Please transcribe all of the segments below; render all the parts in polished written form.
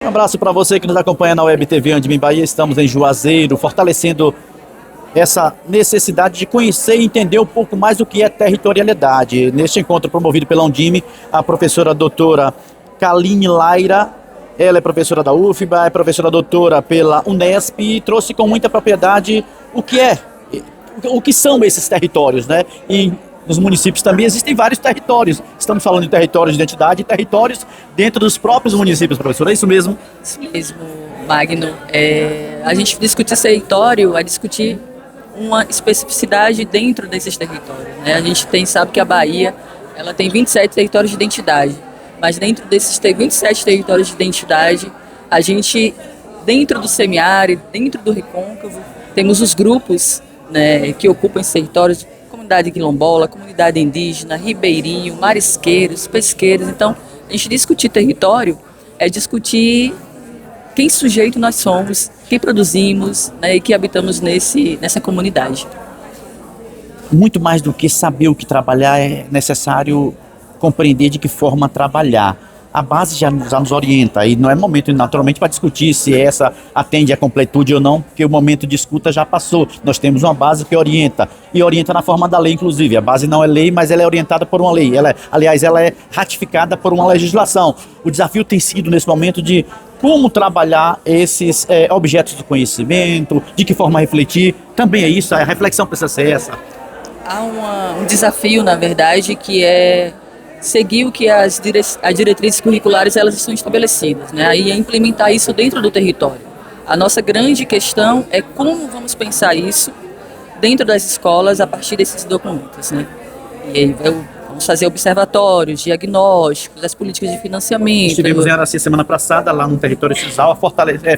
Um abraço para você que nos acompanha na Web TV Andime Bahia. Estamos em Juazeiro, fortalecendo essa necessidade de conhecer e entender um pouco mais do que é territorialidade. Neste encontro promovido pela Undime, a professora doutora Kaline Laira, ela é professora da UFBA, é professora doutora pela Unesp e trouxe com muita propriedade o que são esses territórios, né? E nos municípios também existem vários territórios. Estamos falando de territórios de identidade e territórios dentro dos próprios municípios, professora. É isso mesmo? Isso mesmo, Magno. A gente discutir território é discutir uma especificidade dentro desses territórios, né? A gente sabe que a Bahia ela tem 27 territórios de identidade, mas dentro desses 27 territórios de identidade, a gente, dentro do semiárido, dentro do recôncavo, temos os grupos, né, que ocupam esses territórios: comunidade quilombola, comunidade indígena, ribeirinho, marisqueiros, pesqueiros. Então, a gente discutir território é discutir quem sujeito nós somos, quem produzimos, né, e que habitamos nessa comunidade. Muito mais do que saber o que trabalhar, é necessário compreender de que forma trabalhar. A base já nos orienta e não é momento naturalmente para discutir se essa atende à completude ou não, porque o momento de escuta já passou. Nós temos uma base que orienta, e orienta na forma da lei, inclusive. A base não é lei, mas ela é orientada por uma lei. Aliás, ela é ratificada por uma legislação. O desafio tem sido, nesse momento, de como trabalhar esses objetos do conhecimento, de que forma refletir. Também é isso, a reflexão precisa ser essa. Há um desafio, na verdade, que é seguir o que as diretrizes curriculares elas estão estabelecidas, né? Aí é implementar isso dentro do território. A nossa grande questão é como vamos pensar isso dentro das escolas a partir desses documentos, né? E aí vamos fazer observatórios, diagnósticos, as políticas de financiamento. Estivemos em Araci semana passada, lá no território Cisal,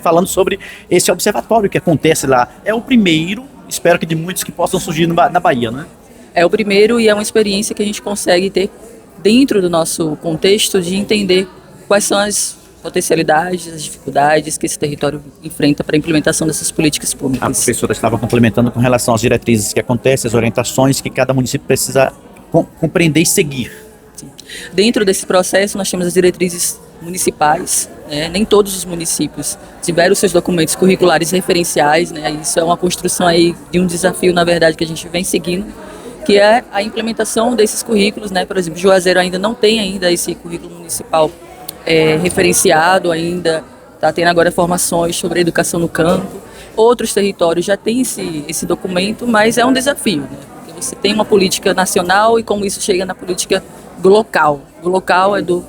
falando sobre esse observatório que acontece lá. É o primeiro, espero que de muitos que possam surgir na Bahia, né? É o primeiro e é uma experiência que a gente consegue ter dentro do nosso contexto de entender quais são as potencialidades, as dificuldades que esse território enfrenta para a implementação dessas políticas públicas. A professora estava complementando com relação às diretrizes que acontecem, as orientações que cada município precisa compreender e seguir. Sim. Dentro desse processo nós temos as diretrizes municipais, né? Nem todos os municípios tiveram seus documentos curriculares referenciais, né? Isso é uma construção aí de um desafio, na verdade, que a gente vem seguindo, que é a implementação desses currículos, né? Por exemplo, Juazeiro ainda não tem ainda esse currículo municipal referenciado ainda, está tendo agora formações sobre educação no campo. Outros territórios já têm esse documento, mas é um desafio, né? Porque você tem uma política nacional e como isso chega na política do local. Do local é do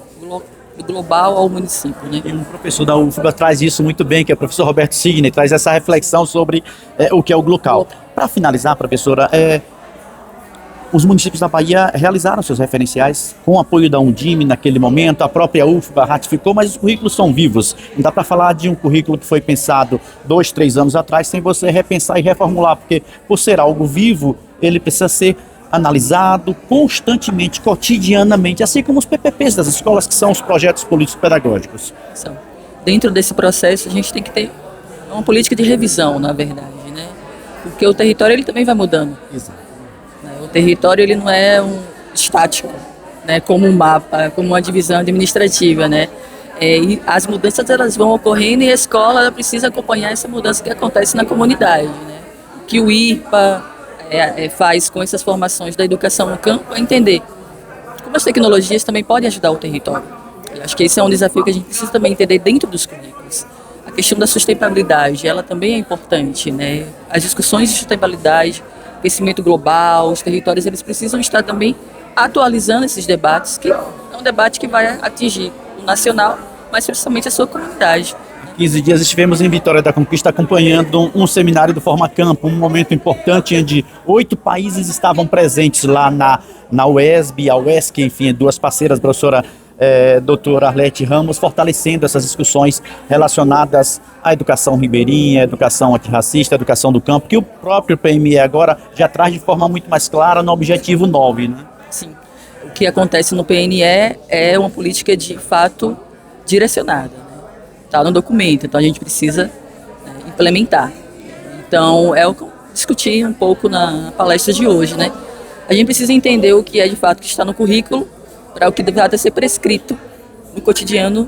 global ao município, né? E um professor da UFBA traz isso muito bem, que é o professor Roberto Signer, traz essa reflexão sobre o que é o local. Para finalizar, professora, os municípios da Bahia realizaram seus referenciais com o apoio da Undime naquele momento, a própria UFBA ratificou, mas os currículos são vivos. Não dá para falar de um currículo que foi pensado 2, 3 anos atrás sem você repensar e reformular, porque por ser algo vivo, ele precisa ser analisado constantemente, cotidianamente, assim como os PPPs das escolas, que são os projetos políticos pedagógicos. Dentro desse processo, a gente tem que ter uma política de revisão, na verdade, né? Porque o território ele também vai mudando. Exato. O território ele não é estático, né, como um mapa, como uma divisão administrativa, né? E as mudanças elas vão ocorrendo e a escola ela precisa acompanhar essa mudança que acontece na comunidade, né? O que o IRPA faz com essas formações da educação no campo é entender como as tecnologias também podem ajudar o território. Eu acho que esse é um desafio que a gente precisa também entender dentro dos currículos. A questão da sustentabilidade, ela também é importante, né? As discussões de sustentabilidade, crescimento global, os territórios eles precisam estar também atualizando esses debates, que é um debate que vai atingir o nacional, mas principalmente a sua comunidade. Há 15 dias estivemos em Vitória da Conquista acompanhando um seminário do Forma Campo, um momento importante onde 8 países estavam presentes lá na UESB, a UESC, enfim, 2 parceiras, a professora doutora Arlete Ramos, fortalecendo essas discussões relacionadas à educação ribeirinha, à educação antirracista, à educação do campo, que o próprio PME agora já traz de forma muito mais clara no objetivo 9, né? Sim, o que acontece no PNE é uma política de fato direcionada, né? Está no documento, então a gente precisa implementar. Então é o que eu discuti um pouco na palestra de hoje, né? A gente precisa entender o que é de fato que está no currículo para o que deve ser prescrito no cotidiano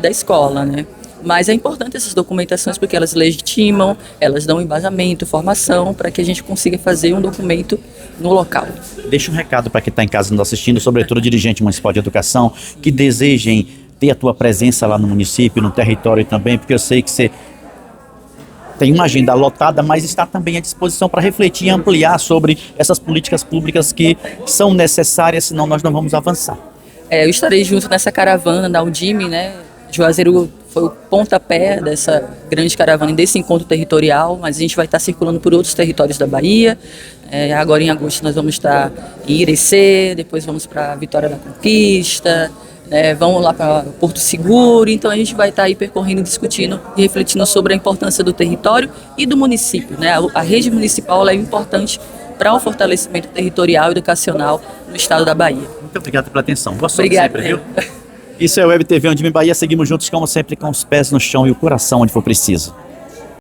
da escola, né? Mas é importante essas documentações porque elas legitimam, elas dão embasamento, formação, para que a gente consiga fazer um documento no local. Deixa um recado para quem está em casa nos assistindo, sobretudo dirigente municipal de educação, que desejem ter a tua presença lá no município, no território também, porque eu sei que você tem uma agenda lotada, mas está também à disposição para refletir e ampliar sobre essas políticas públicas que são necessárias, senão nós não vamos avançar. Eu estarei junto nessa caravana da Undime, né? Juazeiro foi o pontapé dessa grande caravana, desse encontro territorial, mas a gente vai estar circulando por outros territórios da Bahia. Agora em agosto nós vamos estar em Irecê, depois vamos para Vitória da Conquista, vamos lá para Porto Seguro. Então a gente vai estar aí percorrendo, discutindo e refletindo sobre a importância do território e do município, né? A rede municipal é importante para o fortalecimento territorial e educacional no estado da Bahia. Muito obrigado pela atenção. Boa sorte Obrigada. sempre, viu? Isso é o Web TV Undime Bahia. Seguimos juntos, como sempre, com os pés no chão e o coração onde for preciso.